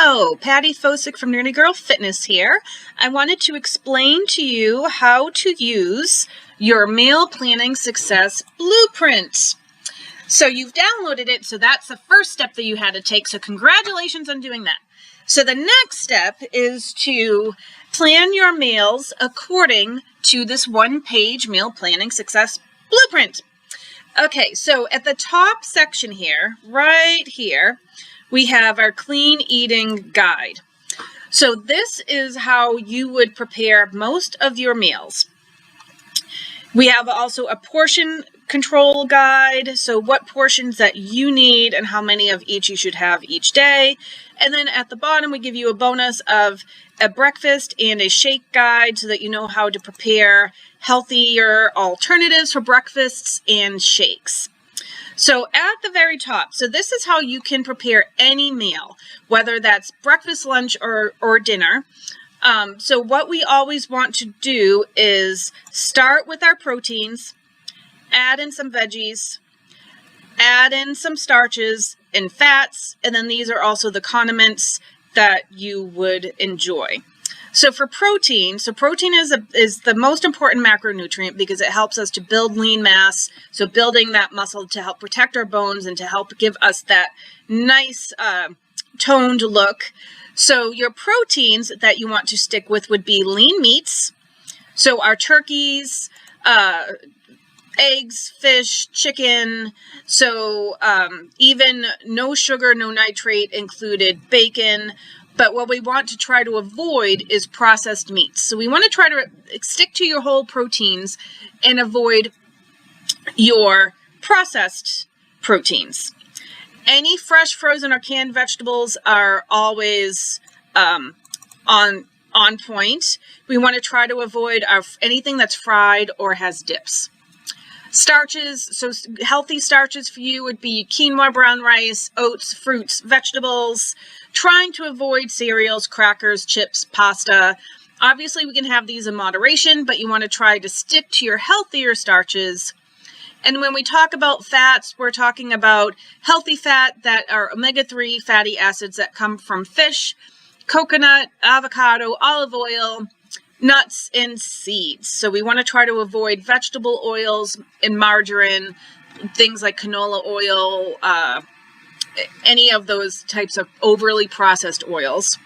Hello, Patty Fosick from Nerdy Girl Fitness here. I wanted to explain to you how to use your Meal Planning Success Blueprint. So you've downloaded it, so that's the first step that you had to take, so congratulations on doing that. So the next step is to plan your meals according to this one-page Meal Planning Success Blueprint. Okay, so at the top section here, right here, we have our clean eating guide. So this is how you would prepare most of your meals. We have also a portion control guide, so what portions that you need and how many of each you should have each day. And then at the bottom, we give you a bonus of a breakfast and a shake guide so that you know how to prepare healthier alternatives for breakfasts and shakes. So at the very top, so this is how you can prepare any meal, whether that's breakfast, lunch, or dinner. So what we always want to do is start with our proteins, add in some veggies, add in some starches and fats, and then these are also the condiments that you would enjoy. So for protein, protein is the most important macronutrient because it helps us to build lean mass, so building that muscle to help protect our bones and to help give us that nice toned look. So your proteins that you want to stick with would be lean meats, so our turkeys, eggs, fish, chicken, so even no sugar, no nitrate included, bacon. But what we want to try to avoid is processed meats. So we want to try to stick to your whole proteins and avoid your processed proteins. Any fresh, frozen, or canned vegetables are always on point. We want to try to avoid anything that's fried or has dips. Starches, so healthy starches for you would be quinoa, brown rice, oats, fruits, vegetables, trying to avoid cereals, crackers, chips, pasta. Obviously, we can have these in moderation, but you want to try to stick to your healthier starches. And when we talk about fats, we're talking about healthy fat that are omega-3 fatty acids that come from fish, coconut, avocado, olive oil, nuts, and seeds. So we want to try to avoid vegetable oils and margarine, things like canola oil, any of those types of overly processed oils.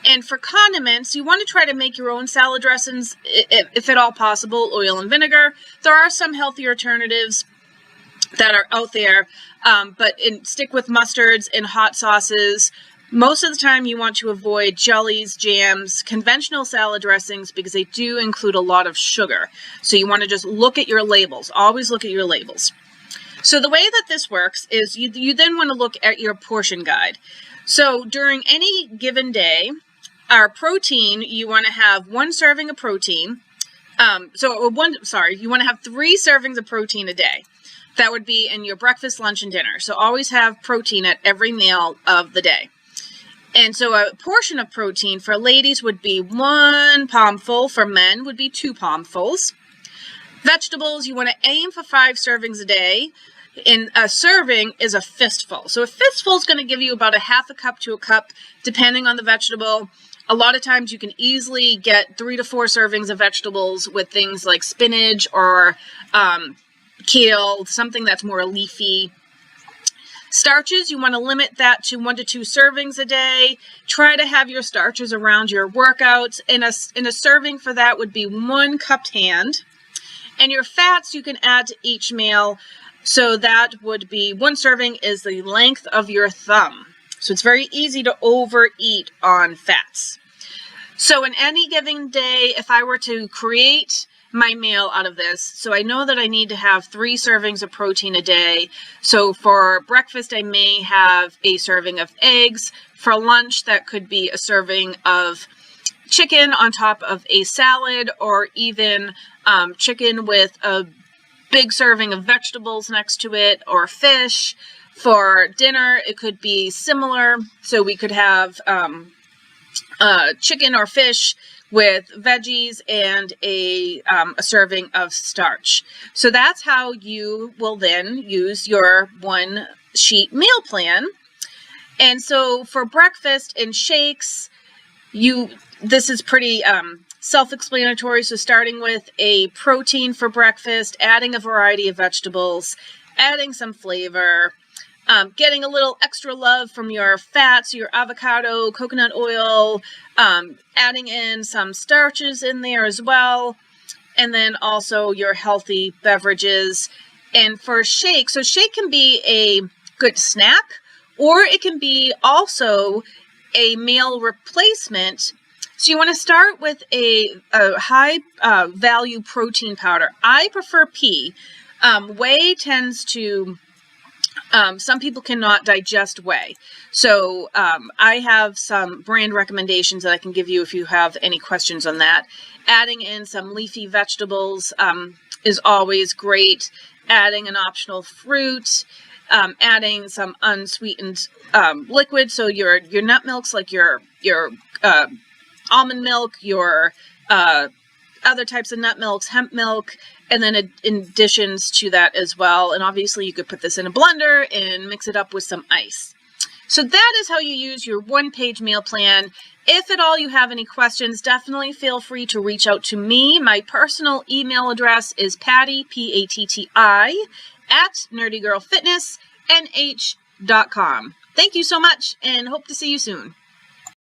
And for condiments, you want to try to make your own salad dressings, if at all possible, oil and vinegar. There are some healthy alternatives that are out there, but stick with mustards and hot sauces. Most of the time, you want to avoid jellies, jams, conventional salad dressings because they do include a lot of sugar. So you want to just look at your labels. Always look at your labels. So the way that this works is you then want to look at your portion guide. So during any given day, our protein, you want to have one serving of protein. You want to have 3 servings of protein a day. That would be in your breakfast, lunch, and dinner. So always have protein at every meal of the day. And so a portion of protein for ladies would be 1 palmful. For men would be 2 palmfuls. Vegetables, you want to aim for 5 servings a day. And a serving is a fistful. So a fistful is going to give you about a half a cup to a cup, depending on the vegetable. A lot of times you can easily get 3 to 4 servings of vegetables with things like spinach or kale, something that's more leafy. Starches, you want to limit that to 1 to 2 servings a day. Try to have your starches around your workouts. And a serving for that would be 1 cupped hand. And your fats you can add to each meal. So that would be 1 serving is the length of your thumb. So it's very easy to overeat on fats. So in any given day, if I were to create my meal out of this, so I know that I need to have 3 servings of protein a day. So for breakfast, I may have a serving of eggs. For lunch, that could be a serving of chicken on top of a salad, or even chicken with a big serving of vegetables next to it, or fish. For dinner, it could be similar. So we could have chicken or fish with veggies and a serving of starch. So that's how you will then use your 1 sheet meal plan. And so for breakfast and shakes, this is pretty self-explanatory. So starting with a protein for breakfast, adding a variety of vegetables, adding some flavor, getting a little extra love from your fats, your avocado, coconut oil, adding in some starches in there as well, and then also your healthy beverages. And for shake, so shake can be a good snack, or it can be also a meal replacement. So you want to start with a high value protein powder. I prefer pea. Whey tends to, some people cannot digest whey. So I have some brand recommendations that I can give you if you have any questions on that. Adding in some leafy vegetables is always great. Adding an optional fruit. Adding some unsweetened liquid, so your nut milks, like your almond milk, your other types of nut milks, hemp milk, and then in additions to that as well. And obviously you could put this in a blender and mix it up with some ice. So that is how you use your one-page meal plan. If at all you have any questions, definitely feel free to reach out to me. My personal email address is Patti, P-A-T-T-I, @nerdygirlfitnessnh.com. Thank you so much and hope to see you soon.